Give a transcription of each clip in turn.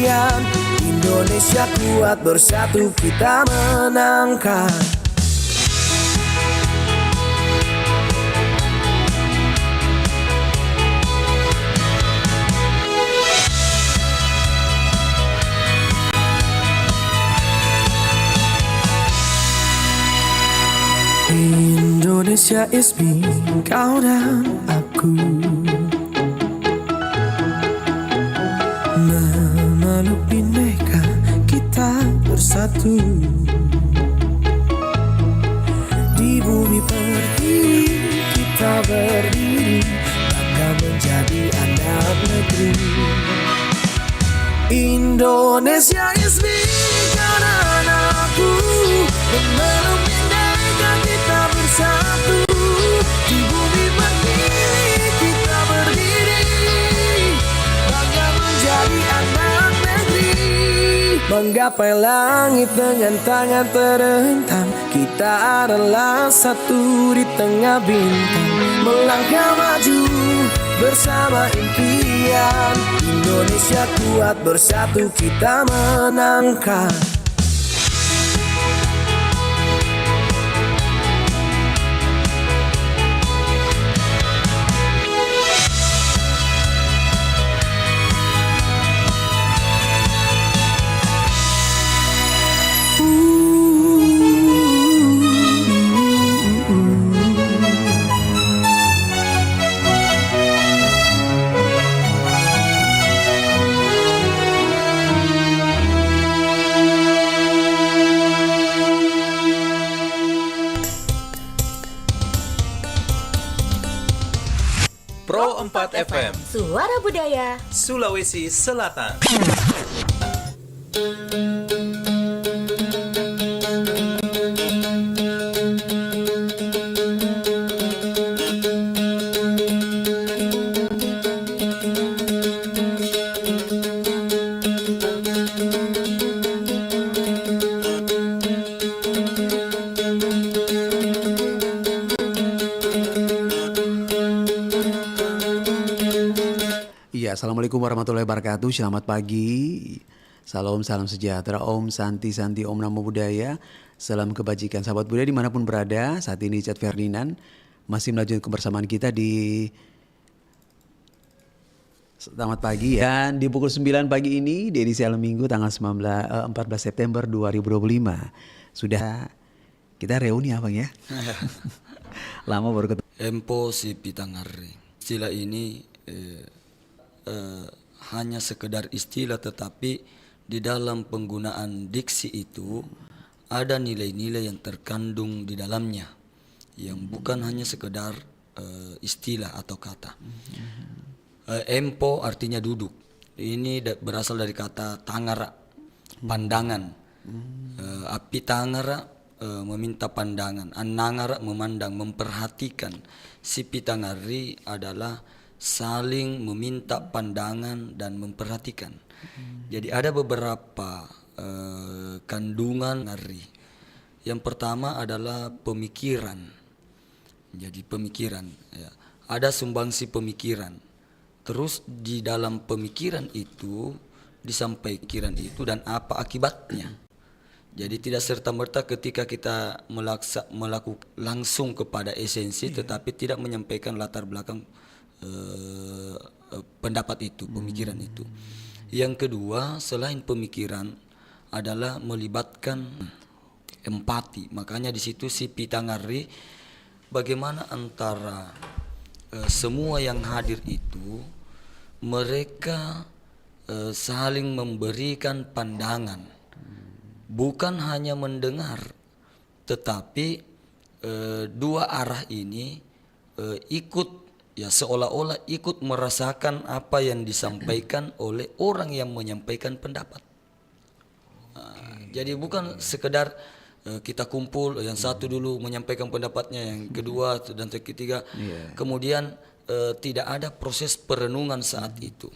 impian. Indonesia kuat, bersatu kita menangkan. Indonesia is me, kau dan aku. Memeluk bineka, kita bersatu. Di bumi pertiwi kita berdiri, bangga menjadi anak negeri. Indonesia is me, kau dan aku. Memeluk bineka, kita bersatu. Di bumi pertiwi kita berdiri, bangga menjadi anak negeri. Menggapai langit dengan tangan terentang, kita adalah satu di tengah bintang. Melangkah maju bersama impian. Indonesia kuat, bersatu kita menangkan. Pro 4 FM, Suara Budaya Sulawesi Selatan. Assalamualaikum warahmatullahi wabarakatuh. Selamat pagi. Salam sejahtera. Om Santi Om Namo Buddhaya. Salam kebajikan sahabat budaya dimanapun berada. Saat ini Chat Ferdinand masih melanjutkan kebersamaan kita di Selamat pagi. Dan di pukul 9 pagi ini di edisi Alam Minggu tanggal 14 September 2025 sudah kita reuni apa ya? Lama baru ketemu. Empo si Pitangari. Istilah ini hanya sekedar istilah, tetapi di dalam penggunaan diksi itu ada nilai-nilai yang terkandung di dalamnya yang bukan hanya sekedar istilah atau kata. Empo artinya duduk. Ini berasal dari kata tangara, pandangan. Api tangara meminta pandangan, anangara memandang, memperhatikan. Si Pitangari adalah saling meminta pandangan dan memperhatikan. Jadi ada beberapa kandungan ngari. Yang pertama adalah pemikiran. Jadi pemikiran, ya. Ada sumbangsi pemikiran. Terus di dalam pemikiran itu disampaikan itu dan apa akibatnya. Jadi tidak serta-merta ketika kita melakukan langsung kepada esensi, tetapi tidak menyampaikan latar belakang pendapat itu, pemikiran itu. Yang kedua, selain pemikiran adalah melibatkan empati. Makanya di situ si Pitangari bagaimana antara semua yang hadir itu mereka saling memberikan pandangan, bukan hanya mendengar, tetapi dua arah ini ikut. Ya, seolah-olah ikut merasakan apa yang disampaikan oleh orang yang menyampaikan pendapat. Jadi bukan sekedar kita kumpul, yang satu dulu menyampaikan pendapatnya, yang kedua dan ketiga, kemudian tidak ada proses perenungan saat itu.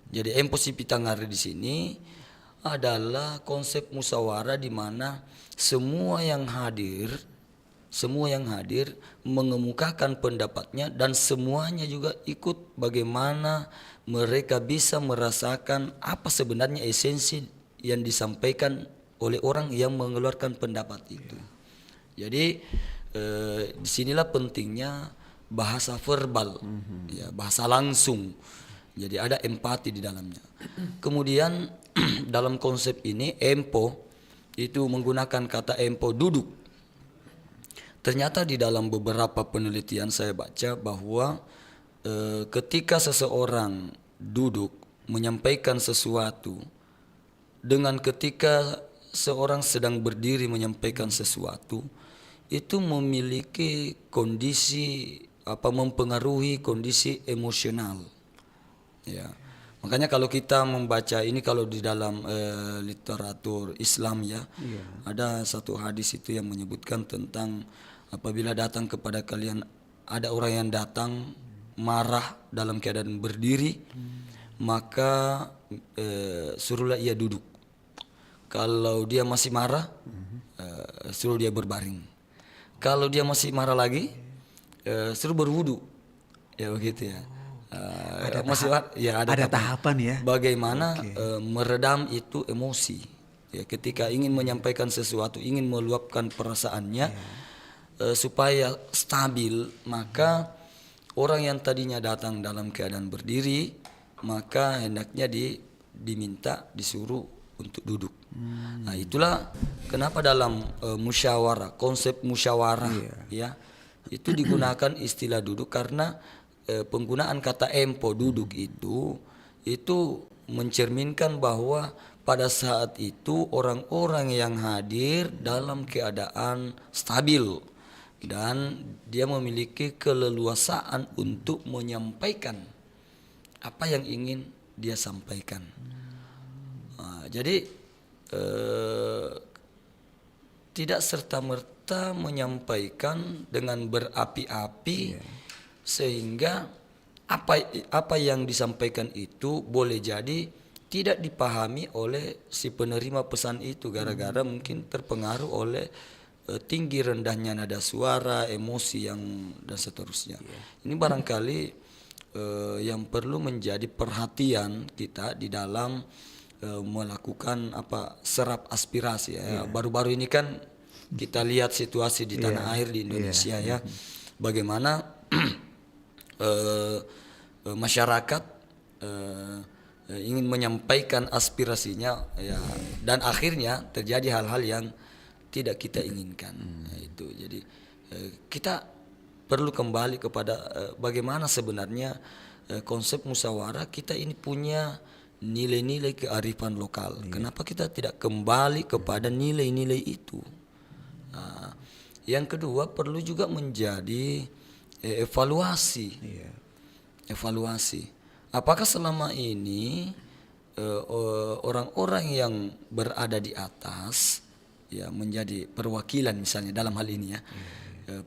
Jadi Empo si Pitangari di sini adalah konsep musyawarah di mana semua yang hadir semua yang hadir mengemukakan pendapatnya dan semuanya juga ikut bagaimana mereka bisa merasakan apa sebenarnya esensi yang disampaikan oleh orang yang mengeluarkan pendapat itu. Jadi disinilah pentingnya bahasa verbal, ya, bahasa langsung. Jadi ada empati di dalamnya. Kemudian dalam konsep ini empo itu menggunakan kata empo duduk. Ternyata di dalam beberapa penelitian saya baca bahwa ketika seseorang duduk menyampaikan sesuatu dengan ketika seorang sedang berdiri menyampaikan sesuatu itu memiliki kondisi mempengaruhi kondisi emosional. Ya. Makanya kalau kita membaca ini kalau di dalam literatur Islam ya, ada satu hadis itu yang menyebutkan tentang apabila datang kepada kalian ada orang yang datang marah dalam keadaan berdiri, maka suruhlah ia duduk. Kalau dia masih marah, suruh dia berbaring. Kalau dia masih marah lagi, suruh berwudu. Ya begitu ya. Ada tahapan ya. Bagaimana meredam itu emosi. Ya, ketika ingin menyampaikan sesuatu, ingin meluapkan perasaannya supaya stabil, maka orang yang tadinya datang dalam keadaan berdiri, maka hendaknya diminta disuruh untuk duduk. Nah, itulah kenapa dalam musyawarah, konsep musyawarah ya, itu digunakan istilah duduk karena penggunaan kata empo duduk itu mencerminkan bahwa pada saat itu orang-orang yang hadir dalam keadaan stabil dan dia memiliki keleluasaan untuk menyampaikan apa yang ingin dia sampaikan. Jadi tidak serta-merta menyampaikan dengan berapi-api sehingga apa yang disampaikan itu boleh jadi tidak dipahami oleh si penerima pesan itu gara-gara mungkin terpengaruh oleh tinggi rendahnya nada suara, emosi dan seterusnya. Ini barangkali yang perlu menjadi perhatian kita di dalam melakukan serap aspirasi ya. Baru-baru ini kan kita lihat situasi di tanah air di Indonesia ya. Bagaimana masyarakat ingin menyampaikan aspirasinya ya, dan akhirnya terjadi hal-hal yang tidak kita inginkan. Nah, itu jadi kita perlu kembali kepada bagaimana sebenarnya konsep musyawarah kita ini punya nilai-nilai kearifan lokal. Kenapa kita tidak kembali kepada nilai-nilai itu? Nah, yang kedua perlu juga menjadi evaluasi. Evaluasi. Apakah selama ini orang-orang yang berada di atas ya menjadi perwakilan misalnya dalam hal ini ya,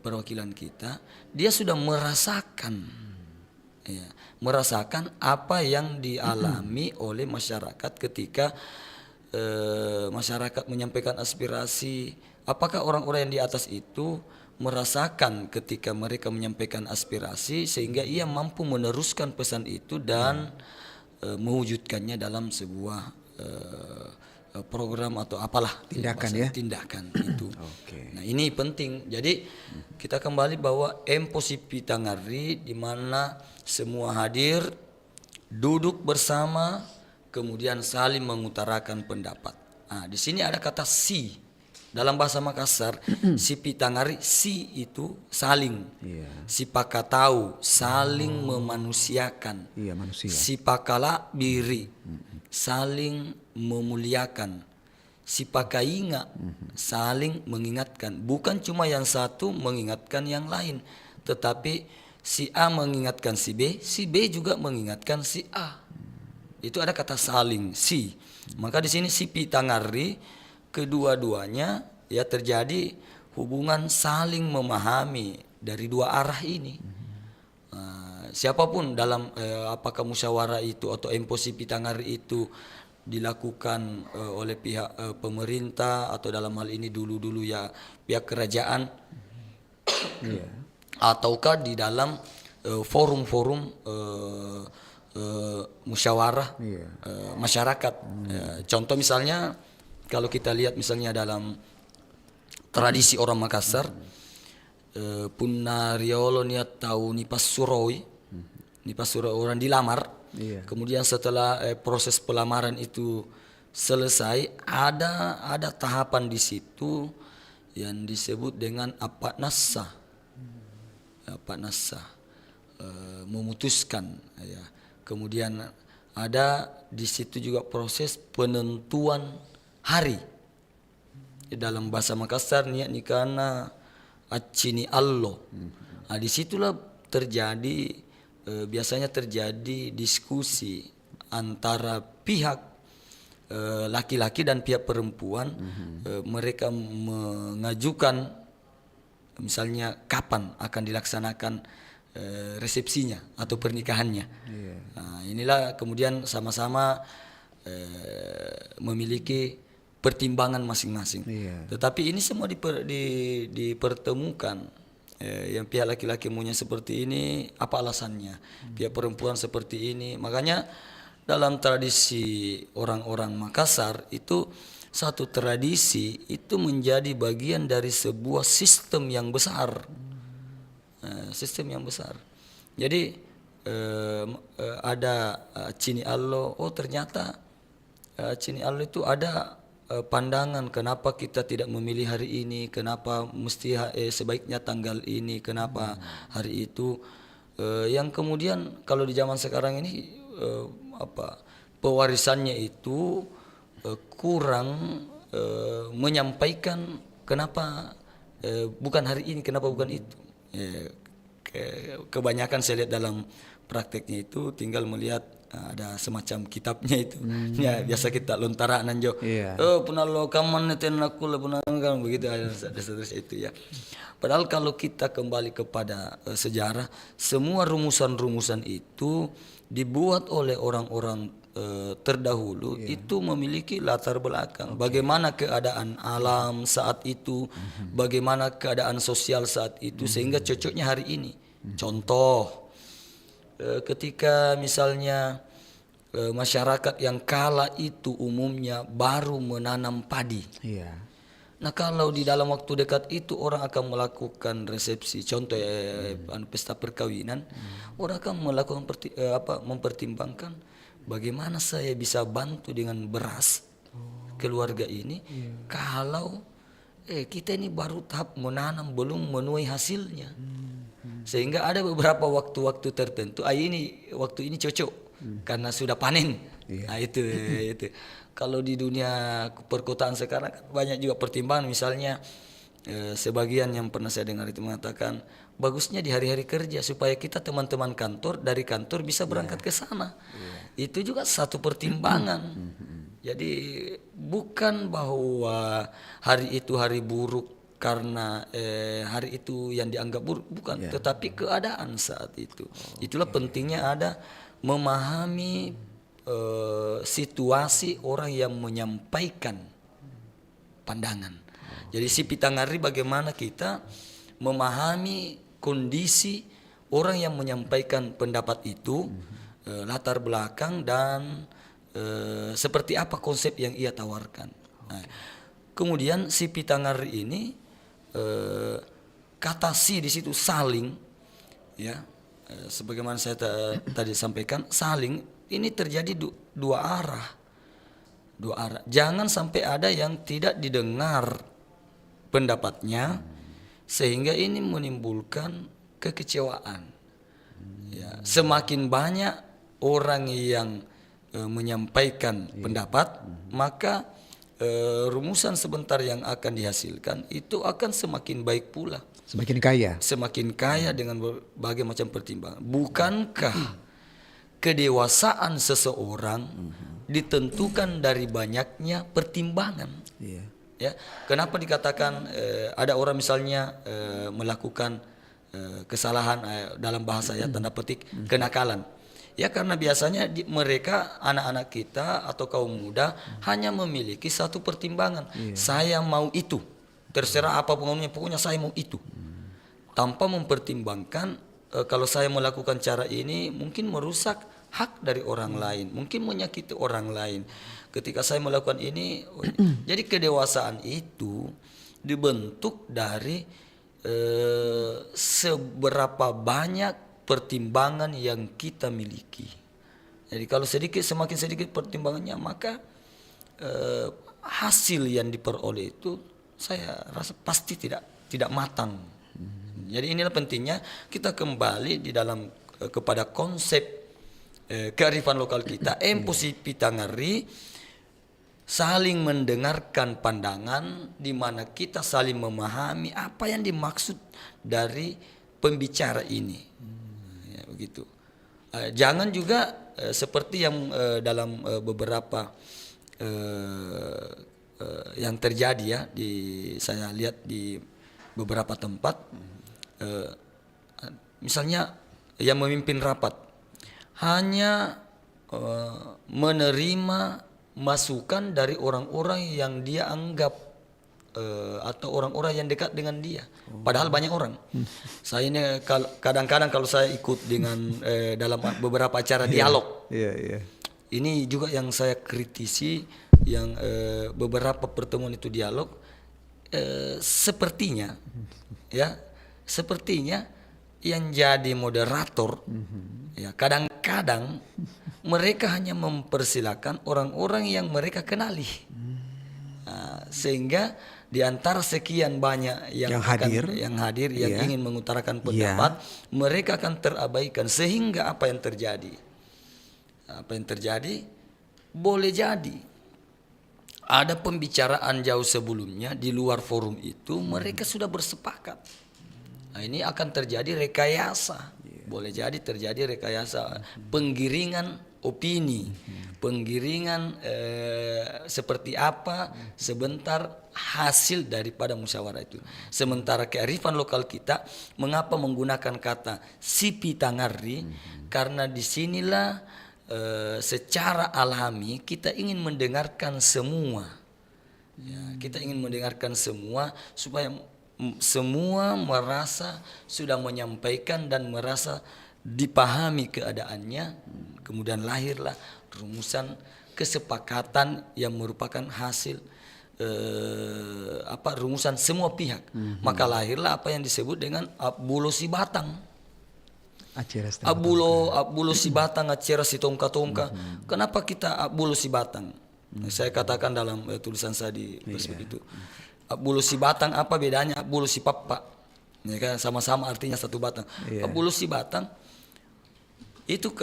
perwakilan kita, dia sudah merasakan merasakan apa yang dialami oleh masyarakat ketika masyarakat menyampaikan aspirasi. Apakah orang-orang yang di atas itu merasakan ketika mereka menyampaikan aspirasi sehingga ia mampu meneruskan pesan itu dan mewujudkannya dalam sebuah program atau apalah tindakan itu. Nah, ini penting. Jadi kita kembali bahwa emposipitangari di mana semua hadir, duduk bersama, kemudian saling mengutarakan pendapat. Nah, di sini ada kata si. Dalam bahasa Makassar, si pitangari, si itu saling. Si pakatau, saling memanusiakan. Si pakala biri, saling memuliakan. Si pakainga, saling mengingatkan. Bukan cuma yang satu mengingatkan yang lain, tetapi si A mengingatkan si B juga mengingatkan si A. Itu ada kata saling, si. Maka di sini si pitangari kedua-duanya ya terjadi hubungan saling memahami dari dua arah ini. Siapapun dalam apakah musyawarah itu atau emposipitangari itu dilakukan oleh pihak pemerintah atau dalam hal ini dulu-dulu ya pihak kerajaan, Iya. ataukah di dalam forum-forum musyawarah Iya. masyarakat. Contoh misalnya kalau kita lihat misalnya dalam tradisi orang Makassar, punna riolo niat tahu nipas suroi, orang dilamar. Iya. Kemudian setelah proses pelamaran itu selesai, ada tahapan di situ yang disebut dengan apa nassa, memutuskan. Ya. Kemudian ada di situ juga proses penentuan hari. Dalam bahasa Makassar niat nikana acini allo. Nah, disitulah terjadi biasanya terjadi diskusi antara pihak laki-laki dan pihak perempuan. Mereka mengajukan misalnya kapan akan dilaksanakan resepsinya atau pernikahannya. Nah, inilah kemudian sama-sama memiliki pertimbangan masing-masing. Tetapi ini semua dipertemukan. Yang pihak laki-laki maunya seperti ini, apa alasannya? Pihak perempuan seperti ini. Makanya dalam tradisi orang-orang Makassar itu satu tradisi itu menjadi bagian dari sebuah sistem yang besar. Sistem yang besar. Jadi ada Cini Allo. Oh ternyata Cini Allo itu ada pandangan kenapa kita tidak memilih hari ini, kenapa mesti sebaiknya tanggal ini, kenapa hari itu. Yang kemudian kalau di zaman sekarang ini pewarisannya itu kurang menyampaikan kenapa bukan hari ini, kenapa bukan itu. Kebanyakan saya lihat dalam prakteknya itu tinggal melihat ada semacam kitabnya itu. Ya biasa kita lontaranan jo. Oh punah lo kaman neten aku lah punah kan begitu ada itu ya. Padahal kalau kita kembali kepada sejarah, semua rumusan-rumusan itu dibuat oleh orang-orang terdahulu itu memiliki latar belakang. Bagaimana keadaan alam saat itu, bagaimana keadaan sosial saat itu sehingga cocoknya hari ini. Contoh ketika misalnya masyarakat yang kala itu umumnya baru menanam padi. Nah kalau di dalam waktu dekat itu orang akan melakukan resepsi, contoh pesta perkawinan, orang akan melakukan mempertimbangkan bagaimana saya bisa bantu dengan beras keluarga ini kalau kita ini baru tahap menanam belum menuai hasilnya. Sehingga ada beberapa waktu-waktu tertentu waktu ini cocok karena sudah panen. Nah itu. Kalau di dunia perkotaan sekarang banyak juga pertimbangan, misalnya sebagian yang pernah saya dengar itu mengatakan bagusnya di hari-hari kerja supaya kita teman-teman kantor dari kantor bisa berangkat ke sana. Itu juga satu pertimbangan. Jadi bukan bahwa hari itu hari buruk karena hari itu yang dianggap buruk, bukan, tetapi keadaan saat itu. Itulah pentingnya ada memahami situasi orang yang menyampaikan pandangan. Jadi si Pitangari bagaimana kita memahami kondisi orang yang menyampaikan pendapat itu, latar belakang dan seperti apa konsep yang ia tawarkan. Nah, kemudian si Pitangari ini kata si di situ saling, ya, sebagaimana saya tadi sampaikan, saling ini terjadi dua arah. Jangan sampai ada yang tidak didengar pendapatnya sehingga ini menimbulkan kekecewaan. Ya, semakin banyak orang yang menyampaikan pendapat, maka rumusan sebentar yang akan dihasilkan itu akan semakin baik pula. Semakin kaya dengan berbagai macam pertimbangan. Bukankah kedewasaan seseorang ditentukan dari banyaknya pertimbangan? Ya, kenapa dikatakan ada orang misalnya melakukan kesalahan dalam bahasa ya tanda petik kenakalan? Ya karena biasanya mereka anak-anak kita atau kaum muda hanya memiliki satu pertimbangan. Saya mau itu. Terserah apa pokoknya saya mau itu. tanpa mempertimbangkan kalau saya melakukan cara ini mungkin merusak hak dari orang lain, mungkin menyakiti orang lain. Ketika saya melakukan ini, jadi kedewasaan itu dibentuk dari seberapa banyak pertimbangan yang kita miliki. Jadi kalau semakin sedikit pertimbangannya, maka hasil yang diperoleh itu saya rasa pasti tidak matang. Jadi inilah pentingnya kita kembali di dalam kepada konsep kearifan lokal kita, Emposi Pitangari, saling mendengarkan pandangan di mana kita saling memahami apa yang dimaksud dari pembicara ini. Ya, begitu. Jangan juga seperti yang dalam beberapa yang terjadi ya saya lihat di beberapa tempat, misalnya yang memimpin rapat hanya menerima masukan dari orang-orang yang dia anggap atau orang-orang yang dekat dengan dia, padahal banyak orang. Saya ini kadang-kadang kalau saya ikut dengan dalam beberapa acara dialog, ini juga yang saya kritisi, yang beberapa pertemuan itu dialog, sepertinya yang jadi moderator ya kadang-kadang mereka hanya mempersilahkan orang-orang yang mereka kenali. Sehingga di antara sekian banyak yang hadir yang ingin mengutarakan pendapat, mereka akan terabaikan, sehingga apa yang terjadi boleh jadi ada pembicaraan jauh sebelumnya di luar forum itu mereka sudah bersepakat. Nah, ini akan terjadi rekayasa. Boleh jadi terjadi rekayasa, penggiringan opini, penggiringan seperti apa sebentar hasil daripada musyawarah itu. Sementara kearifan lokal kita, mengapa menggunakan kata sipi tangari? Karena disinilah secara alami kita ingin mendengarkan semua. Ya, kita ingin mendengarkan semua supaya semua merasa sudah menyampaikan dan merasa dipahami keadaannya, kemudian lahirlah rumusan kesepakatan yang merupakan hasil rumusan semua pihak. Maka lahirlah apa yang disebut dengan Abulo Sibatang. Abulo Sibatang, acera si tongka-tongka. Kenapa kita Abulo Sibatang? Saya katakan dalam tulisan saya di Facebook itu. Bulu si batang apa bedanya bulu si papa? Ya kan sama-sama artinya satu batang. Bulu si batang itu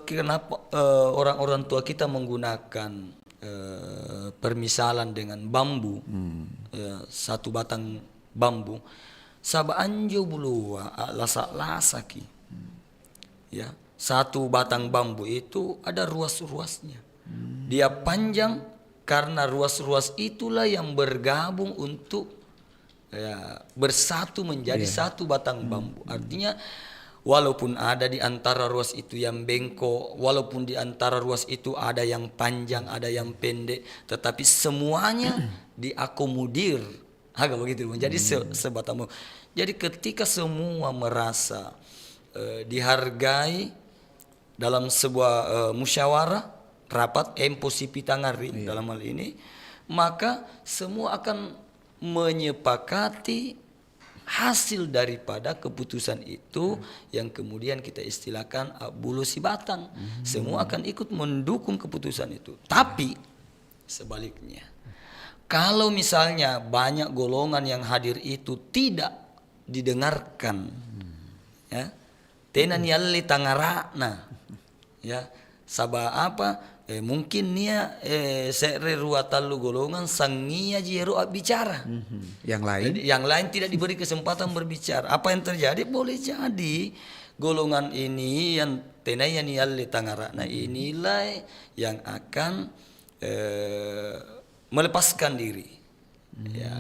kenapa orang-orang tua kita menggunakan permisalan dengan bambu, satu batang bambu. Saba anjo bulua lasak-lasaki. Ya, satu batang bambu itu ada ruas-ruasnya. Dia panjang karena ruas-ruas itulah yang bergabung untuk bersatu menjadi satu batang bambu. Artinya walaupun ada di antara ruas itu yang bengkok, walaupun di antara ruas itu ada yang panjang, ada yang pendek, tetapi semuanya diakomodir. Agak begitu menjadi sebatang bambu. Jadi ketika semua merasa dihargai dalam sebuah musyawarah rapat Emposi Pitangari dalam hal ini, maka semua akan menyepakati hasil daripada keputusan itu yang kemudian kita istilahkan Bulu Sibatang. Semua akan ikut mendukung keputusan itu. Tapi sebaliknya, kalau misalnya banyak golongan yang hadir itu tidak didengarkan, ya, tenan yalli tangarana, ya, sabah apa? Mungkin nia sekre ruatalu golongan sangia jero bicara. Yang lain tidak diberi kesempatan berbicara. Apa yang terjadi? Boleh jadi golongan ini yang tenaya nial di tangara. Nah, inilah yang akan melepaskan diri. Ya.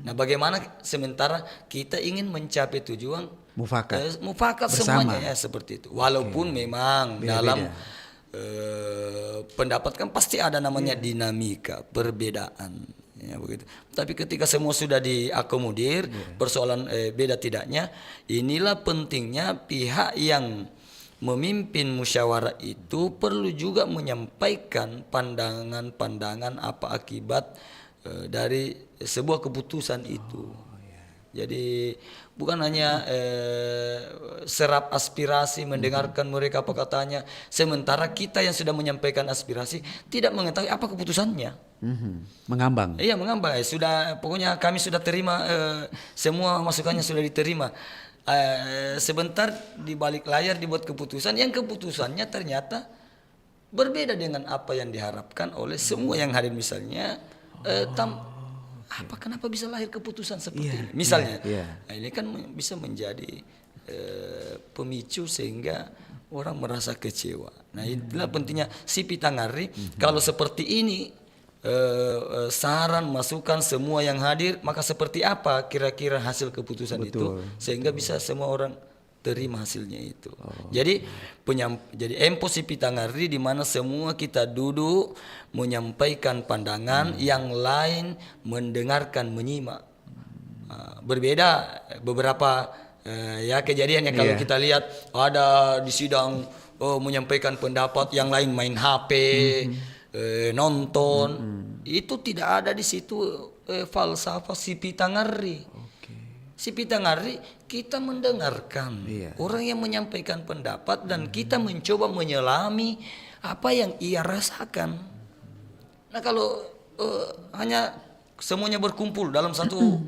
Nah, bagaimana sementara kita ingin mencapai tujuan mufakat semuanya ya seperti itu. Walaupun memang dalam pendapat kan pasti ada namanya dinamika, perbedaan. Ya, begitu. Tapi ketika semua sudah diakomodir, persoalan beda tidaknya, inilah pentingnya pihak yang memimpin musyawarah itu perlu juga menyampaikan pandangan-pandangan apa akibat dari sebuah keputusan itu. Jadi bukan hanya serap aspirasi, mendengarkan mereka apa katanya, sementara kita yang sudah menyampaikan aspirasi tidak mengetahui apa keputusannya. Mengambang. Iya, mengambang. Sudah, pokoknya kami sudah terima, semua masukannya sudah diterima. Sebentar di balik layar dibuat keputusan, yang keputusannya ternyata berbeda dengan apa yang diharapkan oleh semua yang hadir. Misalnya kenapa bisa lahir keputusan seperti ini misalnya. Nah, ini kan bisa menjadi pemicu sehingga orang merasa kecewa. Nah, itulah pentingnya si Pitangari. Kalau seperti ini saran masukan semua yang hadir, maka seperti apa kira-kira hasil keputusan itu sehingga bisa semua orang terima hasilnya itu. Jadi Empo si Pitangari di mana semua kita duduk menyampaikan pandangan, yang lain mendengarkan, menyimak. Berbeda beberapa ya kejadian yang kalau kita lihat ada di sidang menyampaikan pendapat, yang lain main HP, nonton. Itu tidak ada di situ falsafah si Pitangari. Si Pitangari kita mendengarkan orang yang menyampaikan pendapat dan kita mencoba menyelami apa yang ia rasakan. Nah, kalau hanya semuanya berkumpul dalam satu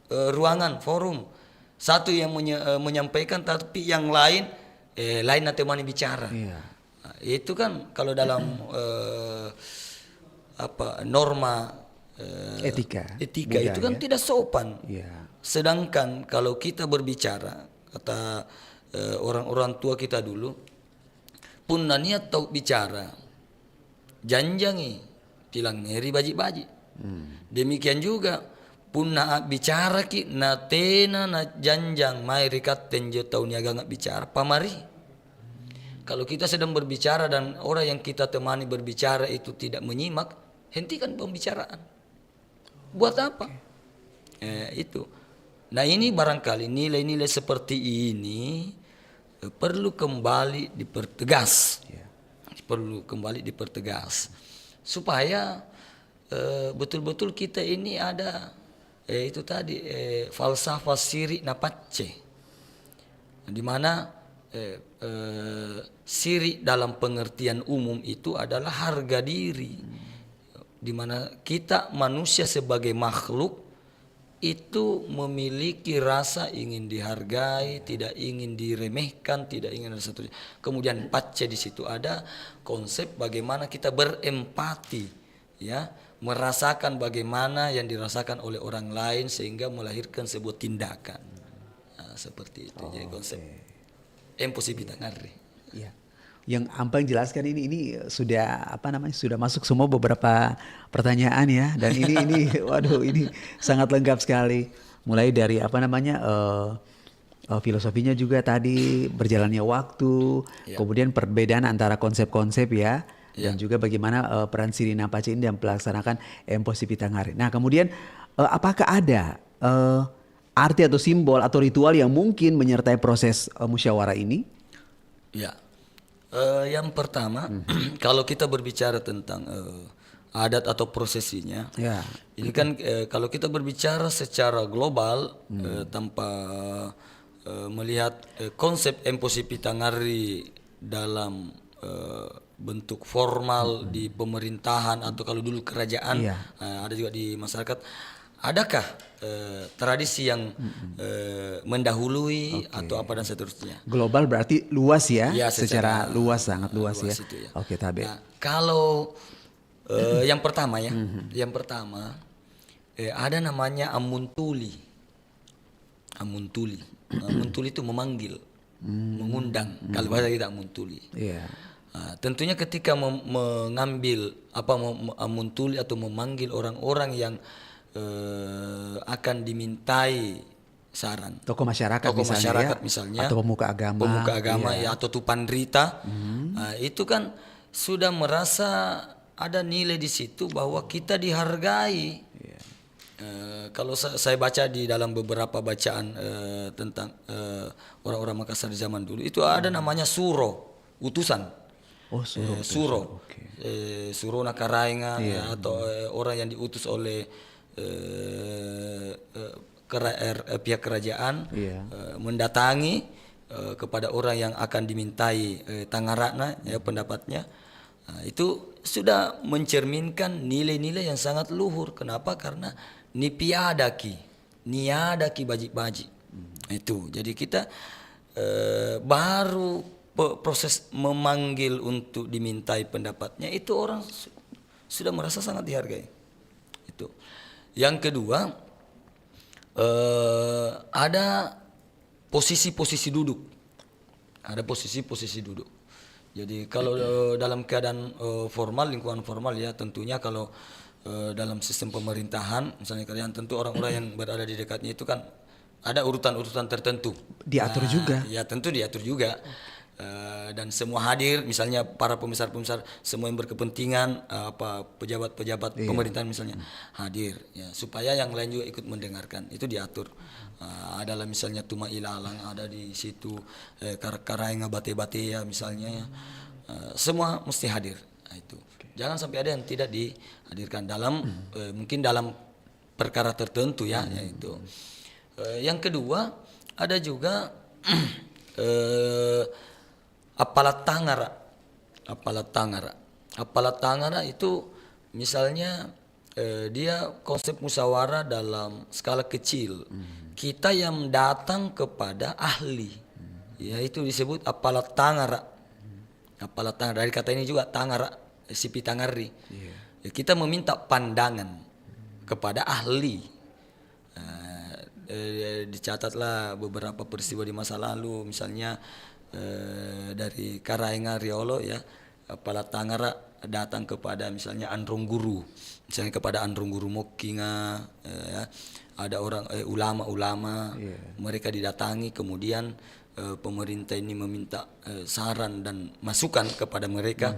ruangan forum, satu yang menyampaikan tapi yang lain lain temani bicara. Nah, itu kan kalau dalam norma etika itu kan tidak sopan. Sedangkan kalau kita berbicara, kata orang-orang tua kita dulu, pun niat tahu bicara, janjangi, tilang ngeri baji-baji. Demikian juga, pun na bicara ki, na tena na janjang, mai rikat tenjo tahu niaga nggak bicara, pamari. Kalau kita sedang berbicara dan orang yang kita temani berbicara itu tidak menyimak, hentikan pembicaraan. Buat apa? Itu. Nah, ini barangkali nilai-nilai seperti ini perlu kembali dipertegas. Perlu kembali dipertegas. Supaya betul-betul kita ini ada itu tadi falsafah siri napace. Di mana siri dalam pengertian umum itu adalah harga diri. Di mana kita manusia sebagai makhluk itu memiliki rasa ingin dihargai, tidak ingin diremehkan, tidak ingin ada satu. Kemudian pace di situ ada konsep bagaimana kita berempati, ya, merasakan bagaimana yang dirasakan oleh orang lain sehingga melahirkan sebuah tindakan. Nah, seperti itu. Jadi konsep Empo si Pitangari. Yang Ampang jelaskan ini sudah sudah masuk semua beberapa pertanyaan ya, dan ini waduh, ini sangat lengkap sekali, mulai dari filosofinya juga tadi, berjalannya waktu, kemudian perbedaan antara konsep-konsep dan juga bagaimana peran siri napace ini yang melaksanakan Empo si Pitangari. Nah, kemudian apakah ada arti atau simbol atau ritual yang mungkin menyertai proses musyawarah ini? Ya. Yang pertama, kalau kita berbicara tentang adat atau prosesinya, ini kan kalau kita berbicara secara global tanpa melihat konsep Empo si Pitangari dalam bentuk formal di pemerintahan atau kalau dulu kerajaan, ada juga di masyarakat. Adakah tradisi yang mendahului atau apa dan seterusnya? Global berarti luas ya, secara luas, sangat luas ya. Itu ya. Oke, Tabe. Nah, kalau yang pertama ada namanya amuntuli. Amuntuli itu memanggil, mengundang. Kalau bahasa kita amuntuli. Nah, tentunya ketika mengambil amuntuli atau memanggil orang-orang yang akan dimintai saran, tokoh masyarakat misalnya, atau pemuka agama atau tupanrita, itu kan sudah merasa ada nilai di situ bahwa kita dihargai, Kalau saya baca di dalam beberapa bacaan tentang orang-orang Makassar di zaman dulu itu ada namanya suro, utusan. Oh, Suro. Suro, Oke. Suro Nakaraenga ya, atau orang yang diutus oleh pihak kerajaan Iya. mendatangi kepada orang yang akan dimintai tangarakna ya pendapatnya. Nah, itu sudah mencerminkan nilai-nilai yang sangat luhur. Kenapa? Karena niadaki baji-baji. Itu. Jadi kita baru proses memanggil untuk dimintai pendapatnya itu orang sudah merasa sangat dihargai. Itu. Yang kedua, ada posisi-posisi duduk. Ada posisi-posisi duduk. Jadi kalau dalam keadaan formal, lingkungan formal ya tentunya kalau dalam sistem pemerintahan, misalnya kalian tentu orang-orang yang berada di dekatnya itu kan ada urutan-urutan tertentu. Diatur juga. Ya tentu diatur juga. Dan semua hadir, misalnya para pembesar-pembesar, semua yang berkepentingan, pejabat-pejabat pemerintahan misalnya hadir, ya supaya yang lain juga ikut mendengarkan. Itu diatur. Adalah misalnya Tuma Ilalang ada di situ, Karaenga Bate-Bate ya misalnya ya. Semua mesti hadir. Nah, itu. Jangan sampai ada yang tidak dihadirkan dalam mungkin dalam perkara tertentu ya, yaitu. Yang kedua ada juga apalat tangara itu misalnya dia konsep musyawarah dalam skala kecil. Kita yang datang kepada ahli, yaitu disebut apalat tangara. Apalat tangara dari kata ini juga tangara, sipi tangari. Ya, kita meminta pandangan kepada ahli. Dicatatlah beberapa peristiwa di masa lalu, misalnya dari Karaenga Riolo ya, Apalat Tangara datang kepada misalnya Androng Guru, misalnya kepada Androng Guru Mokinga, ya. Ada orang ulama-ulama, mereka didatangi, kemudian pemerintah ini meminta saran dan masukan kepada mereka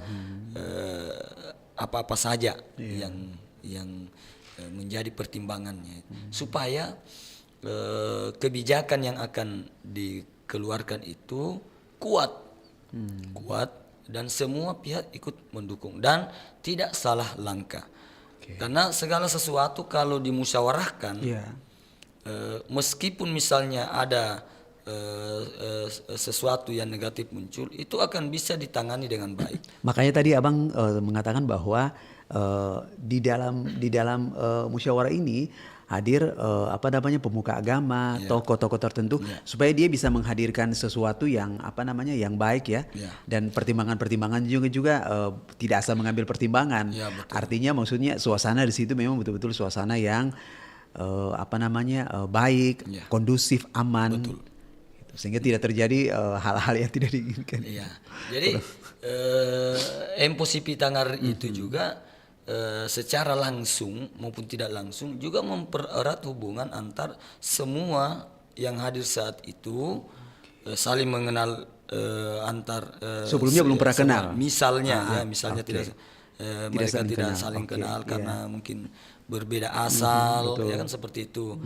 apa-apa saja yang menjadi pertimbangannya, supaya kebijakan yang akan dikeluarkan itu kuat dan semua pihak ikut mendukung dan tidak salah langkah. Karena segala sesuatu kalau dimusyawarahkan, meskipun misalnya ada sesuatu yang negatif muncul, itu akan bisa ditangani dengan baik. Makanya tadi Abang mengatakan bahwa di dalam musyawarah ini hadir pemuka agama, tokoh-tokoh tertentu supaya dia bisa menghadirkan sesuatu yang yang baik ya. Dan pertimbangan-pertimbangan juga tidak asal mengambil pertimbangan. Artinya maksudnya suasana di situ memang betul-betul suasana yang baik, kondusif, aman. Gitu. Sehingga tidak terjadi hal-hal yang tidak diinginkan. Jadi Emposipi Tangar itu juga secara langsung maupun tidak langsung juga mempererat hubungan antar semua yang hadir saat itu, saling mengenal antar sebelumnya belum pernah kenal. Misalnya mereka tidak saling kenal karena mungkin berbeda asal, ya kan seperti itu.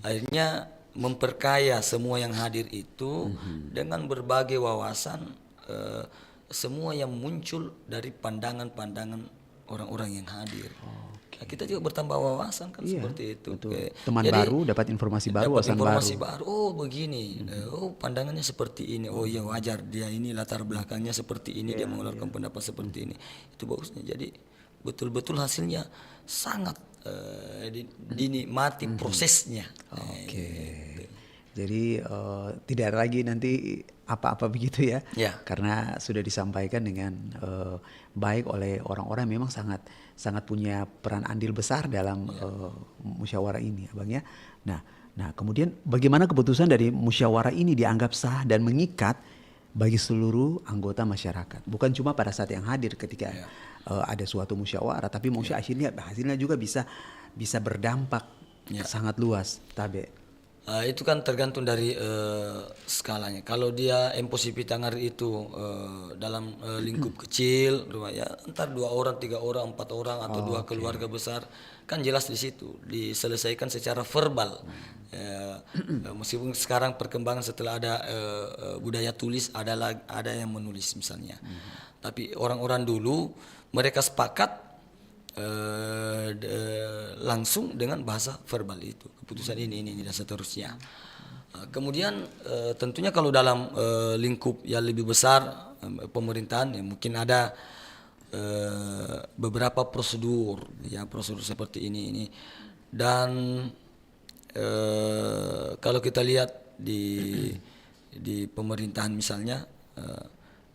Akhirnya memperkaya semua yang hadir itu dengan berbagai wawasan, semua yang muncul dari pandangan-pandangan orang-orang yang hadir. Nah, kita juga bertambah wawasan kan seperti itu. Teman baru dapat informasi baru, wawasan baru. Oh begini, oh pandangannya seperti ini. Oh iya wajar, dia ini latar belakangnya seperti ini, dia mengeluarkan pendapat seperti ini. Itu bagusnya. Jadi betul-betul hasilnya sangat dinikmati prosesnya. Jadi tidak ada lagi nanti apa-apa begitu ya, karena sudah disampaikan dengan baik oleh orang-orang yang memang sangat punya peran andil besar dalam musyawarah ini, Abang ya. Nah kemudian bagaimana keputusan dari musyawarah ini dianggap sah dan mengikat bagi seluruh anggota masyarakat, bukan cuma pada saat yang hadir ketika ada suatu musyawarah, tapi hasilnya juga bisa berdampak sangat luas, Tabe. Itu kan tergantung dari skalanya. Kalau dia Impossibility ngari itu dalam lingkup kecil, rumah ya entar 2 orang, 3 orang, 4 orang atau 2 keluarga besar, kan jelas di situ diselesaikan secara verbal. Meskipun sekarang perkembangan setelah ada budaya tulis, ada yang menulis misalnya. Tapi orang-orang dulu mereka sepakat langsung dengan bahasa verbal itu, keputusan ini dan seterusnya. Kemudian tentunya kalau dalam lingkup yang lebih besar pemerintahan ya mungkin ada beberapa prosedur seperti ini dan kalau kita lihat di pemerintahan misalnya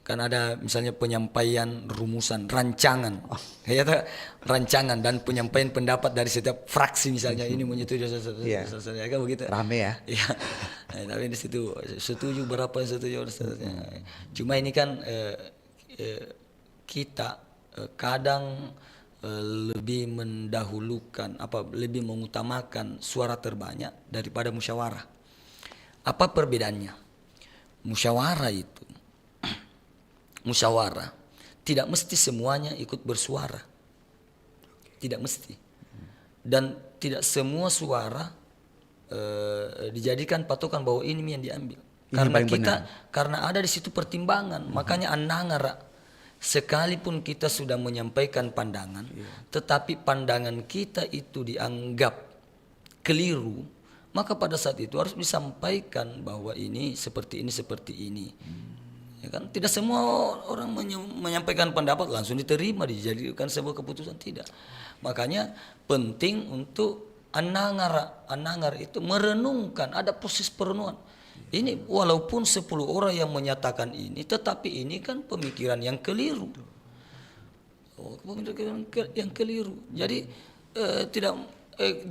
kan ada misalnya penyampaian rumusan rancangan, rancangan dan penyampaian pendapat dari setiap fraksi misalnya ini menyetujui kan begitu. Rame ya. Iya. Tapi di situ setuju berapa yang setuju. Cuma ini kan kita kadang lebih mendahulukan lebih mengutamakan suara terbanyak daripada musyawarah. Apa perbedaannya? Musyawarah tidak mesti semuanya ikut bersuara, tidak mesti, dan tidak semua suara dijadikan patokan bahwa ini yang diambil. Karena ada di situ pertimbangan, makanya anangara sekalipun kita sudah menyampaikan pandangan, tetapi pandangan kita itu dianggap keliru, maka pada saat itu harus disampaikan bahwa ini seperti ini. Ya kan? Tidak semua orang menyampaikan pendapat langsung diterima dijadikan sebuah keputusan, tidak. Makanya penting untuk anangar itu merenungkan, ada proses perenungan. Ini walaupun 10 orang yang menyatakan ini, tetapi ini kan pemikiran yang keliru. Pemikiran yang keliru. Jadi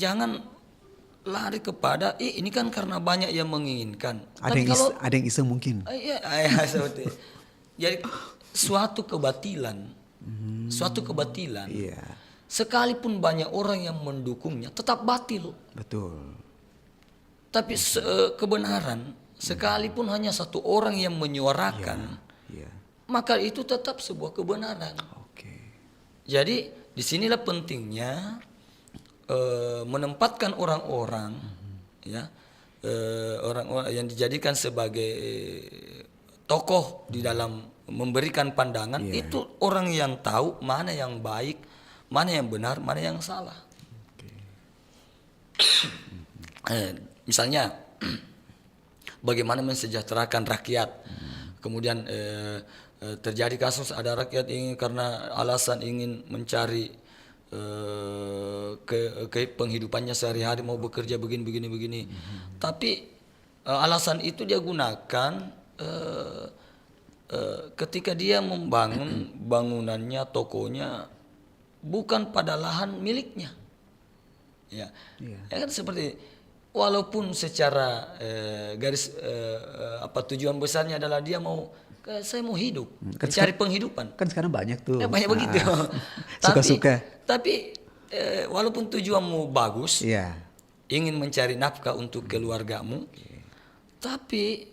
jangan lari kepada ini kan karena banyak yang menginginkan. Ada yang iseng mungkin. Iya, seperti. Jadi suatu kebatilan. Iya. Sekalipun banyak orang yang mendukungnya tetap batil. Betul. Tapi kebenaran sekalipun hanya 1 orang yang menyuarakan, maka itu tetap sebuah kebenaran. Jadi disinilah pentingnya menempatkan orang-orang orang-orang yang dijadikan sebagai tokoh di dalam memberikan pandangan, itu orang yang tahu mana yang baik, mana yang benar, mana yang salah. Misalnya bagaimana mensejahterakan rakyat. Kemudian terjadi kasus ada rakyat ingin karena alasan ingin mencari ke penghidupannya sehari-hari, mau bekerja begini. Tapi alasan itu dia gunakan ketika dia membangun bangunannya, tokonya bukan pada lahan miliknya. Ya kan seperti walaupun secara tujuan besarnya adalah dia saya mau hidup, mencari penghidupan. Kan sekarang banyak tuh. Banyak begitu. Suka-suka. Tapi walaupun tujuanmu bagus, ingin mencari nafkah untuk keluargamu, tapi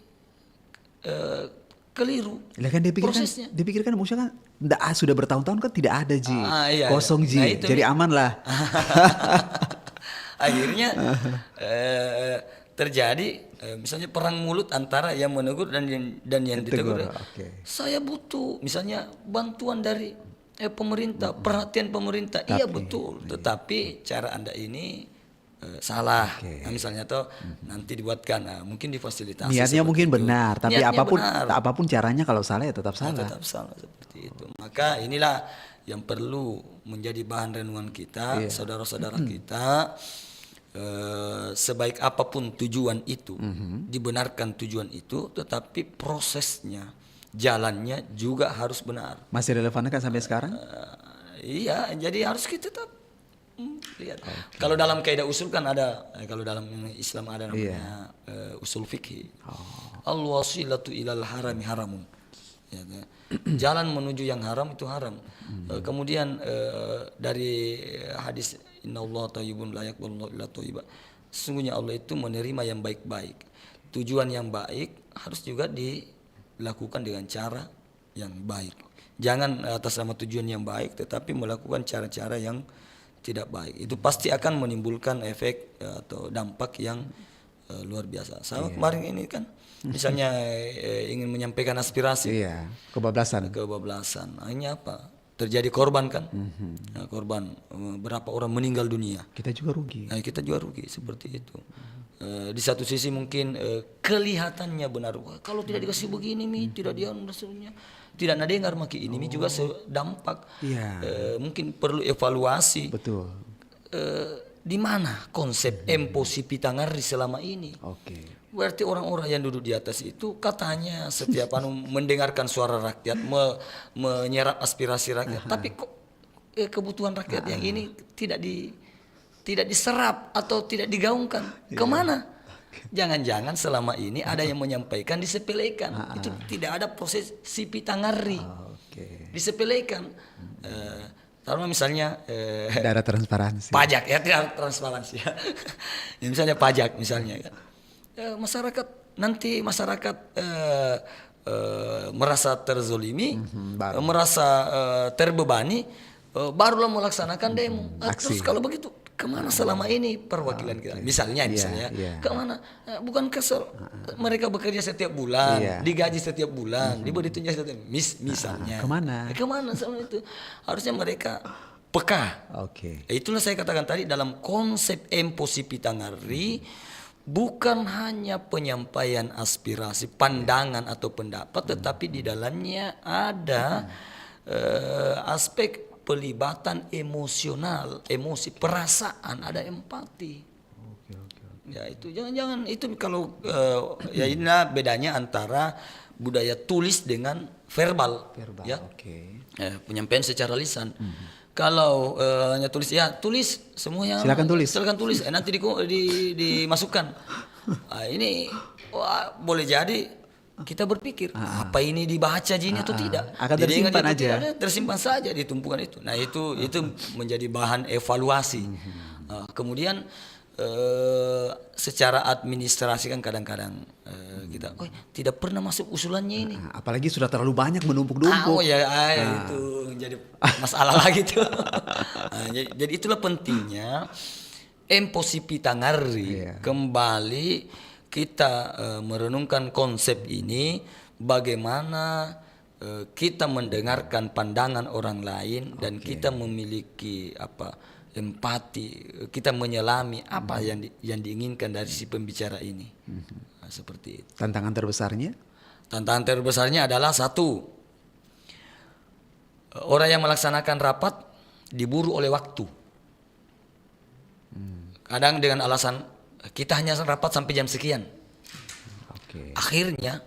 keliru. Lah kan dipikirkan maksudnya kan sudah bertahun-tahun kan tidak ada Ji. Kosong Ji. Nah, jadi aman lah. Akhirnya terjadi misalnya perang mulut antara yang menegur dan yang ditegur. Saya butuh misalnya bantuan dari pemerintah, perhatian pemerintah. Iya betul, tetapi cara Anda ini salah. Nah, misalnya nanti dibuatkan, mungkin difasilitasi. Niatnya mungkin itu. Benar, tapi apapun caranya kalau salah ya tetap salah. Tetap salah seperti itu. Maka inilah yang perlu menjadi bahan renungan kita, saudara-saudara kita. Sebaik apapun tujuan itu, dibenarkan tujuan itu, tetapi prosesnya, jalannya juga harus benar. Masih relevan kan sampai sekarang? Iya, jadi harus kita tetap lihat. Kalau dalam kaidah usul kan ada, kalau dalam Islam ada namanya usul fikih. Al-wasilatu ilal harami haramun. Jalan menuju yang haram itu haram. Kemudian dari hadis innallaha thayyibun la yaqbalu illa thayyiban. sesungguhnya Allah itu menerima yang baik-baik. Tujuan yang baik harus juga dilakukan dengan cara yang baik. Jangan atas nama tujuan yang baik tetapi melakukan cara-cara yang tidak baik. Itu pasti akan menimbulkan efek atau dampak yang luar biasa. Sama kemarin ini kan misalnya ingin menyampaikan aspirasi. Iya, kebablasan. Akhirnya apa? Terjadi korban kan? Nah, korban berapa orang meninggal dunia. Kita juga rugi. Nah, kita juga rugi seperti itu. Di satu sisi mungkin kelihatannya benar. Wah, kalau tidak dikasih begini tidak dia rasanya tidak ada dengar maki ini juga sedampak. Iya. Mungkin perlu evaluasi. Betul. Di mana konsep emposi Pitangari selama ini? Oke. Berarti orang-orang yang duduk di atas itu katanya setiap mendengarkan suara rakyat, menyerap aspirasi rakyat. Tapi kok kebutuhan rakyat yang ini tidak diserap atau tidak digaungkan. Kemana? Jangan-jangan selama ini ada yang menyampaikan disepelekan. Itu tidak ada proses Pitangari. Disepelekan. Taruh misalnya Tidak ada transparansi. pajak ya, tidak transparansi ya. Misalnya pajak misalnya kan. Masyarakat merasa terzolimi, merasa terbebani, barulah melaksanakan demo. Terus kalau begitu kemana selama ini perwakilan kita? Misalnya, kemana? Bukan kesel. Mereka bekerja setiap bulan, digaji setiap bulan, diberi tunjangan setiap misalnya. Kemana selama itu? Harusnya mereka peka. Itulah saya katakan tadi dalam konsep emposi Pitangari. Bukan hanya penyampaian aspirasi, pandangan atau pendapat, tetapi di dalamnya ada aspek pelibatan emosional, emosi, perasaan, ada empati. Ya itu jangan itu kalau ya inilah bedanya antara budaya tulis dengan verbal. Ya. Penyampaian secara lisan. Kalau hanya tulis semuanya silakan tulis nanti dimasukkan. Ini boleh jadi kita berpikir apa ini dibaca jini atau tidak. Akan tersimpan aja. Tersimpan saja di tumpukan itu. Nah itu menjadi bahan evaluasi. Kemudian secara administrasi kan kadang-kadang kita tidak pernah masuk usulannya ini. Apalagi sudah terlalu banyak menumpuk-numpuk. Itu jadi masalah lagi tuh. Jadi itulah pentingnya emposi Pitangari. Kembali kita merenungkan konsep ini, bagaimana kita mendengarkan pandangan orang lain dan kita memiliki empati, kita menyelami apa yang diinginkan dari si pembicara ini. Seperti itu. Tantangan terbesarnya? Tantangan terbesarnya adalah satu, orang yang melaksanakan rapat diburu oleh waktu. Kadang dengan alasan kita hanya rapat sampai jam sekian. Akhirnya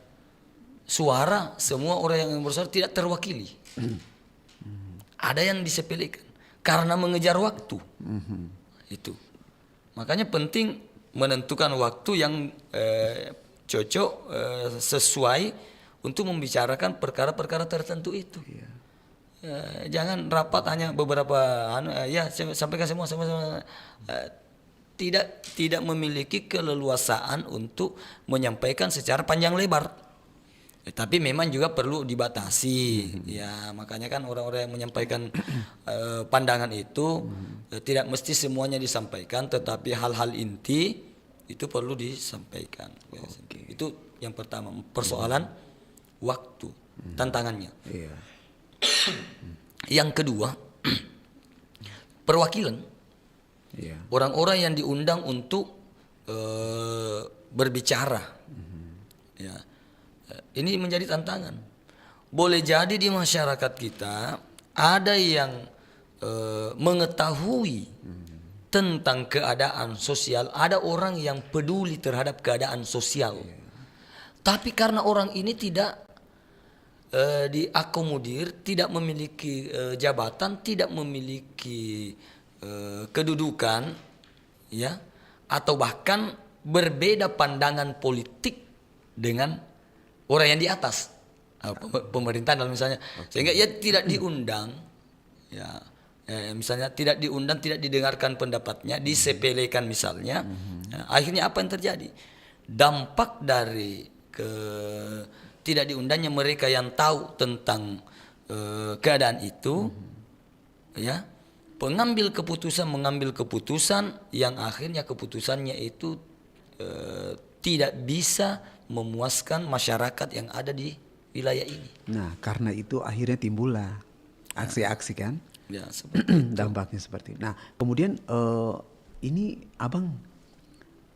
suara semua orang yang bersuara tidak terwakili. Ada yang disepelekan karena mengejar waktu. Itu. Makanya penting menentukan waktu yang cocok sesuai untuk membicarakan perkara-perkara tertentu itu. Jangan rapat hanya beberapa sampaikan semua. Tidak memiliki keleluasaan untuk menyampaikan secara panjang lebar. Tapi memang juga perlu dibatasi. Ya, makanya kan orang-orang yang menyampaikan pandangan itu tidak mesti semuanya disampaikan, tetapi hal-hal inti itu perlu disampaikan. Itu yang pertama, persoalan waktu, tantangannya. Yang kedua, perwakilan. Orang-orang yang diundang untuk berbicara. Ini menjadi tantangan. Boleh jadi di masyarakat kita ada yang mengetahui tentang keadaan sosial, ada orang yang peduli terhadap keadaan sosial. Tapi karena orang ini tidak diakomodir, tidak memiliki jabatan, tidak memiliki kedudukan, ya, atau bahkan berbeda pandangan politik dengan orang yang di atas, pemerintahan dalam misalnya, sehingga ia tidak diundang, ya misalnya tidak diundang, tidak didengarkan pendapatnya, disepelekan misalnya. Nah, akhirnya apa yang terjadi? Dampak dari tidak diundangnya mereka yang tahu tentang keadaan itu, ya, mengambil keputusan yang akhirnya keputusannya itu tidak bisa memuaskan masyarakat yang ada di wilayah ini. Nah, karena itu akhirnya timbullah aksi-aksi kan? Ya, seperti Dampaknya seperti itu. Nah, kemudian ini Abang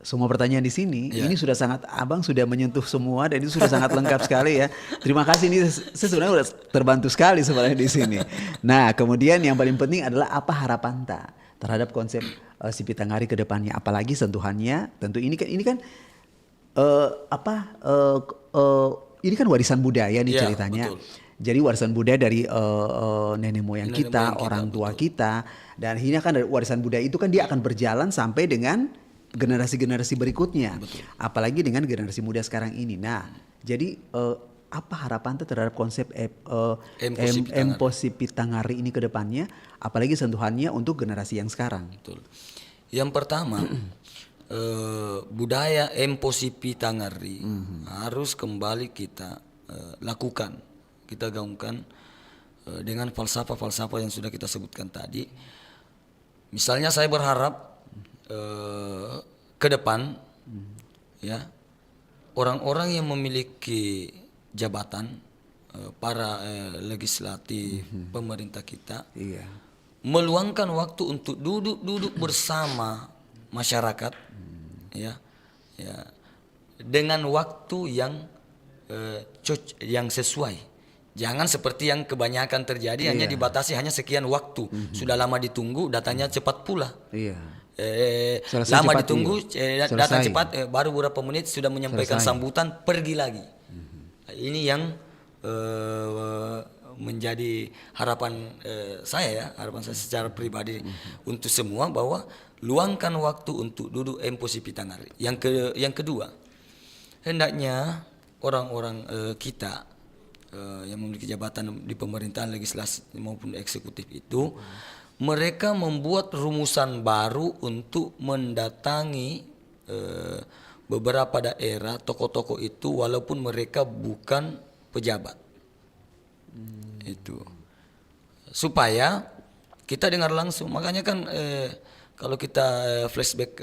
semua pertanyaan di sini, Ya. ini sudah sangat Abang sudah menyentuh semua dan itu sudah sangat lengkap sekali ya. Terima kasih, ini saya sebenarnya sudah terbantu sekali sebenarnya di sini. Nah, kemudian yang paling penting adalah apa harapan Ta terhadap konsep si Pitangari ke depannya, apalagi sentuhannya. Tentu ini kan ini kan warisan budaya nih Ya, ceritanya. betul. Jadi warisan budaya dari nenek moyang Nenek kita, moyang kita, orang tua betul. kita, dan akhirnya kan dari warisan budaya itu kan dia akan berjalan sampai dengan generasi-generasi berikutnya, apalagi dengan generasi muda sekarang ini. Nah, jadi apa harapan terhadap konsep Emposi Pitangari ini ke depannya, apalagi sentuhannya untuk generasi yang sekarang? Betul. Yang pertama, budaya Emposi Pitangari harus kembali kita lakukan, kita gaungkan dengan falsafah-falsafah yang sudah kita sebutkan tadi. Misalnya saya berharap ke depan, ya, orang-orang yang memiliki jabatan, para legislatif, pemerintah kita, Iya. meluangkan waktu untuk duduk bersama masyarakat, ya, dengan waktu yang sesuai. Jangan seperti yang kebanyakan terjadi, hanya dibatasi hanya sekian waktu. Sudah lama ditunggu, datanya cepat pula. Iya. Selesai Lama cepat, ditunggu, iya. datang Selesai. cepat, baru beberapa menit sudah menyampaikan Selesai. sambutan, pergi lagi. Ini yang menjadi harapan harapan saya secara pribadi untuk semua, bahwa luangkan waktu untuk duduk Emposi Pitangari. Yang kedua, hendaknya orang-orang kita yang memiliki jabatan di pemerintahan, legislasi maupun eksekutif itu, mereka membuat rumusan baru untuk mendatangi beberapa daerah, tokoh-tokoh itu, walaupun mereka bukan pejabat. Itu supaya kita dengar langsung. Makanya kan kalau kita flashback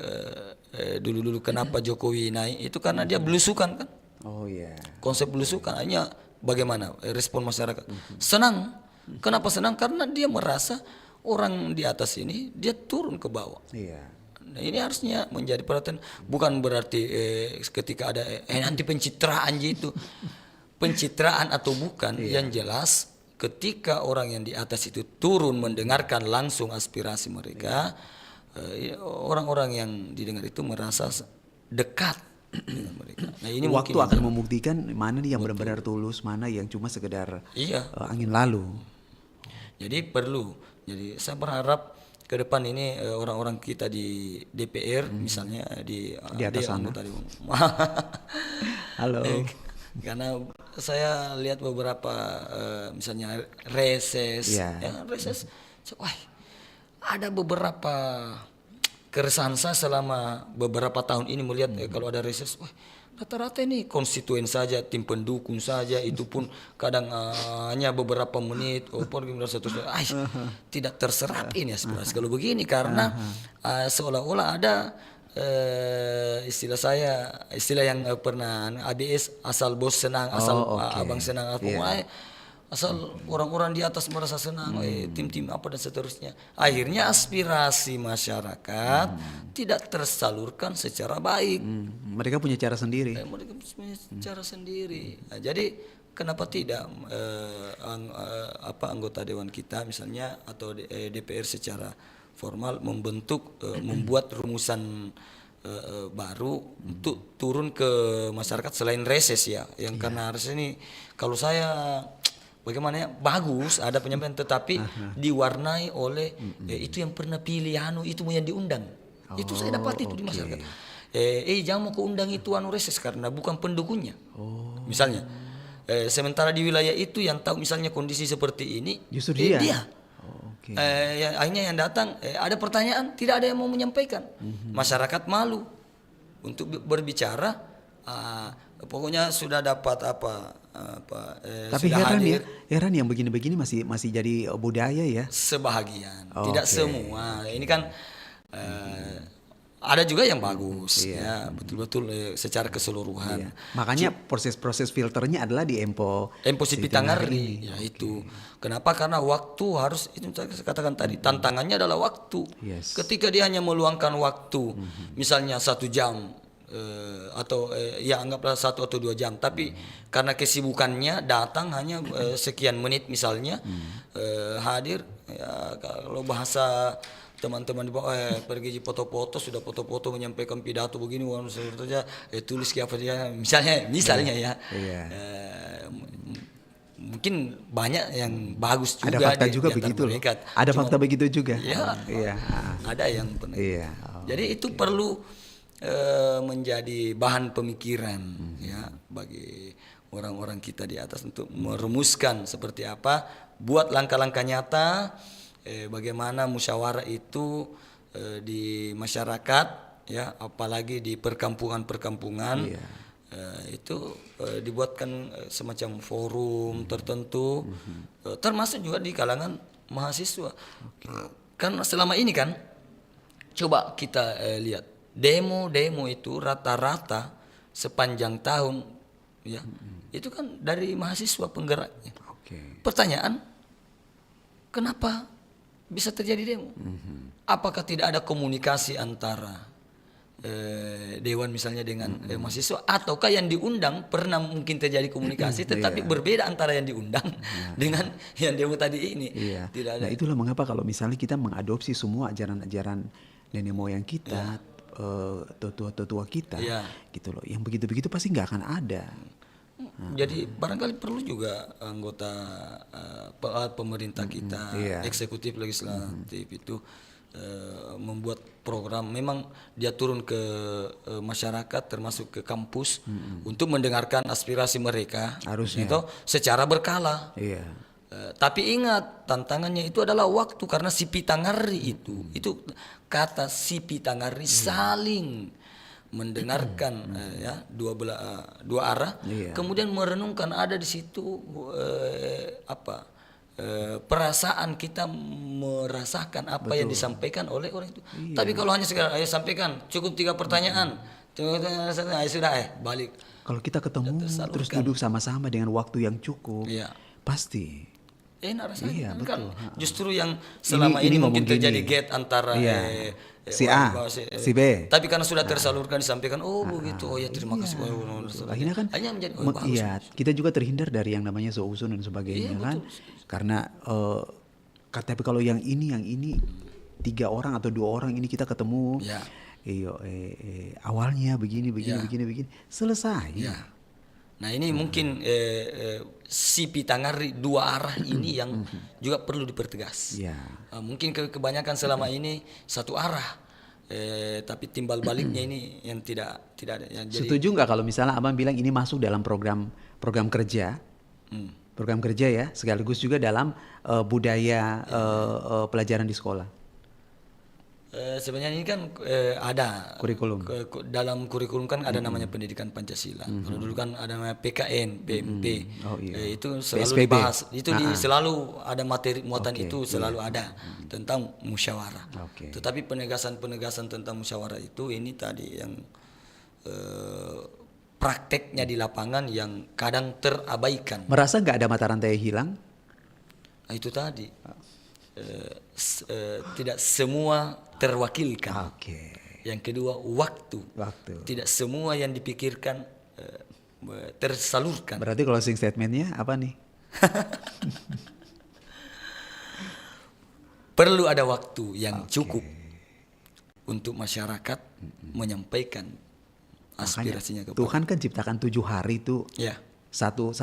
dulu-dulu kenapa Jokowi naik, itu karena dia belusukan kan. Oh iya. Konsep belusukan hanya bagaimana respon masyarakat. Senang. Kenapa senang? Karena dia merasa orang di atas ini dia turun ke bawah. Iya. Nah, ini harusnya menjadi perhatian. Bukan berarti ketika ada nanti pencitraan gitu. Pencitraan atau bukan, yang jelas ketika orang yang di atas itu turun mendengarkan langsung aspirasi mereka, orang-orang yang didengar itu merasa dekat dengan mereka. Nah, ini Waktu mungkin akan membuktikan mana nih yang benar-benar tulus, mana yang cuma sekedar Iya. angin lalu. Jadi perlu. Jadi saya berharap ke depan ini orang-orang kita di DPR misalnya di atas sana. anggota Dewan. Halo. Karena saya lihat beberapa misalnya reses, Iya. reses, wah, ada beberapa keresahan saya selama beberapa tahun ini melihat kalau ada reses, wah, rata-rata ini konstituen saja, tim pendukung saja, itu pun kadang hanya beberapa menit, tidak terserap ini aspirasi. Kalau begini karena seolah-olah ada istilah yang pernah ABS, asal bos senang, asal abang senang, asal orang-orang di atas merasa senang, tim-tim apa dan seterusnya. Akhirnya aspirasi masyarakat tidak tersalurkan secara baik. Mereka punya cara sendiri. Mereka punya cara sendiri. Nah, jadi kenapa tidak anggota dewan kita misalnya atau DPR secara formal membuat rumusan baru untuk turun ke masyarakat selain reses ya, yang karena reses ini kalau saya bagaimana ya, bagus ada penyampaian tetapi diwarnai oleh itu yang pernah pilih itu yang diundang. Itu saya dapat itu di masyarakat. Jangan mau keundang itu reses karena bukan pendukungnya. Misalnya sementara di wilayah itu yang tahu misalnya kondisi seperti ini Justru dia. Akhirnya yang datang ada pertanyaan, tidak ada yang mau menyampaikan. Masyarakat malu untuk berbicara. Pokoknya sudah dapat Tapi sudah heran hadir. heran yang begini-begini masih jadi budaya ya. Sebahagian, Oh, tidak oke. semua. Ini kan ada juga yang bagus, Iya. ya betul-betul secara keseluruhan. Iya. Makanya proses filternya adalah di Empo Sipi Tangari, ya itu. Kenapa? Karena waktu harus, itu saya katakan tadi, tantangannya adalah waktu. Yes. Ketika dia hanya meluangkan waktu, misalnya 1 jam atau ya anggaplah 1 atau 2 jam, tapi karena kesibukannya datang hanya sekian menit misalnya, hadir, ya kalau bahasa teman-teman di bawah pergi foto-foto, sudah foto-foto menyampaikan pidato begini, saja tulis apa dia misalnya ya. Iya. Mungkin banyak yang bagus juga. Ada fakta juga di antara begitu loh. mereka. Ada Cuma- fakta begitu juga. Ya, Iya. ada yang pernah. Iya. Jadi itu perlu menjadi bahan pemikiran ya bagi orang-orang kita di atas untuk merumuskan seperti apa, buat langkah-langkah nyata bagaimana musyawarah itu di masyarakat ya, apalagi di perkampungan-perkampungan. Iya. Itu dibuatkan semacam forum tertentu, termasuk juga di kalangan mahasiswa. Kan selama ini kan, coba kita lihat demo itu rata-rata sepanjang tahun, ya itu kan dari mahasiswa penggeraknya. Oke. Pertanyaan, kenapa bisa terjadi demo? Apakah tidak ada komunikasi antara dewan misalnya dengan mahasiswa, ataukah yang diundang pernah mungkin terjadi komunikasi tetapi Iya. berbeda antara yang diundang dengan yang demo tadi ini? Iya. Tidak ada. Nah itulah mengapa kalau misalnya kita mengadopsi semua ajaran-ajaran nenek moyang kita, tetua-tetua kita, Iya. gitu loh. Yang begitu-begitu pasti nggak akan ada. Jadi barangkali perlu juga anggota pemerintah kita, Iya. eksekutif, legislatif itu membuat program. Memang dia turun ke masyarakat, termasuk ke kampus, untuk mendengarkan aspirasi mereka. Harusnya. Itu secara berkala. Iya. Tapi ingat, tantangannya itu adalah waktu, karena Sipi Tangari itu kata Sipi Tangari saling mendengarkan ya dua arah, Iya. kemudian merenungkan, ada di situ perasaan kita merasakan apa yang disampaikan oleh orang itu. Tapi kalau hanya sekedar ayo sampaikan cukup 3 pertanyaan, ayo sudah balik. Kalau kita ketemu tersalurkan. terus duduk sama-sama dengan waktu yang cukup, Iya. pasti. Enak rasanya. Iya, kan betul. justru yang selama ini mungkin ngomong terjadi gini. gap antara Iya. Si orang A, bawah, si B. Tapi karena sudah tersalurkan, disampaikan, oh begitu, oh ya terima kasih. Akhirnya kan hanya menjadi bagus. iya, kita juga terhindar dari yang namanya seusun dan sebagainya kan. Karena tapi kalau yang ini 3 orang atau 2 orang ini kita ketemu, Ya. awalnya begini, selesai. Ya. Nah ini mungkin Sipi Tangari 2 arah ini yang juga perlu dipertegas. Ya. Mungkin kebanyakan selama ini 1 arah, tapi timbal baliknya ini yang tidak ada. Ya, jadi, Setuju nggak kalau misalnya abang bilang ini masuk dalam program kerja, program kerja ya, sekaligus juga dalam budaya pelajaran di sekolah. Sebenarnya ini kan ada Kurikulum. dalam kurikulum kan ada namanya pendidikan Pancasila. Kalau dulu kan ada namanya PKN, PMP. Oh, iya. Itu selalu PSBB. dibahas. Itu selalu ada materi muatan Oke, itu selalu ada tentang musyawarah. Oke. Tetapi penegasan tentang musyawarah itu ini tadi yang prakteknya di lapangan yang kadang terabaikan. Merasa nggak ada mata rantai hilang? Nah, itu tadi tidak semua terwakilkan. Oke. Yang kedua waktu. Tidak semua yang dipikirkan tersalurkan. Berarti closing statementnya apa nih? Perlu ada waktu yang cukup untuk masyarakat menyampaikan aspirasinya kepada Tuhan kan ciptakan 7 hari itu, ya, satu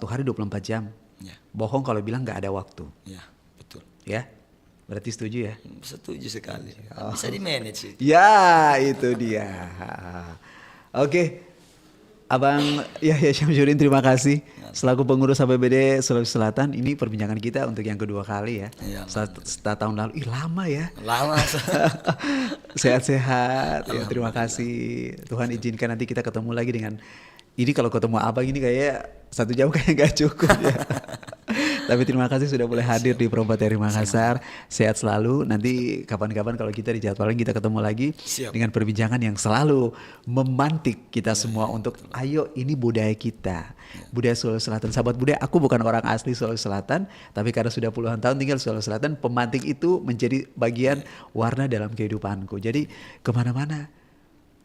hari 24 jam. ya, Bohong kalau bilang nggak ada waktu, ya, betul. ya? Berarti setuju ya? Setuju sekali. Bisa di manage itu. Ya, itu dia. Oke. Abang Yahya Syamsuddin, terima kasih selaku pengurus APBD Sulawesi Selatan. Ini perbincangan kita untuk yang kedua kali ya. Iya, Setelah tahun lalu, lama ya. Lama. Sehat-sehat. Ya, terima kasih. Tuhan izinkan nanti kita ketemu lagi dengan ini. Kalau ketemu abang ini kayak 1 jam kayak nggak cukup ya. Tapi terima kasih sudah boleh hadir di Perempat RI Makassar. Sehat selalu. Nanti kapan-kapan kalau kita dijadwalin kita ketemu lagi. Siap. Dengan perbincangan yang selalu memantik kita semua untuk ayo, ini budaya kita. Budaya Sulawesi Selatan. Sahabat budaya, aku bukan orang asli Sulawesi Selatan, tapi karena sudah puluhan tahun tinggal di Sulawesi Selatan, pemantik itu menjadi bagian warna dalam kehidupanku. Jadi kemana-mana,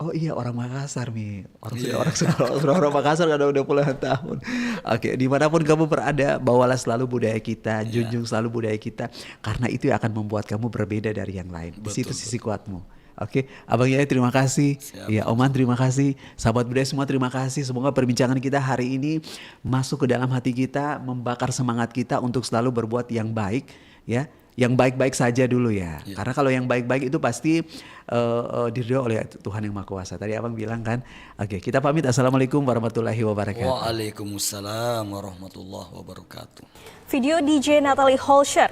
oh iya, orang Makassar nih, orang Makassar kan udah puluhan tahun. Oke, dimanapun kamu berada, bawalah selalu budaya kita, junjung selalu budaya kita, karena itu yang akan membuat kamu berbeda dari yang lain. Di situ sisi kuatmu. Oke, Abang Yaya terima kasih. Ya, Oman terima kasih. Sahabat budaya semua terima kasih. Semoga perbincangan kita hari ini masuk ke dalam hati kita, membakar semangat kita untuk selalu berbuat yang baik, ya. Yang baik-baik saja dulu ya. Karena kalau yang baik-baik itu pasti diridhoi oleh Tuhan Yang Maha Kuasa. Tadi Abang bilang kan. Oke, kita pamit. Assalamualaikum warahmatullahi wabarakatuh. Waalaikumsalam warahmatullahi wabarakatuh. Video DJ Natalie Holscher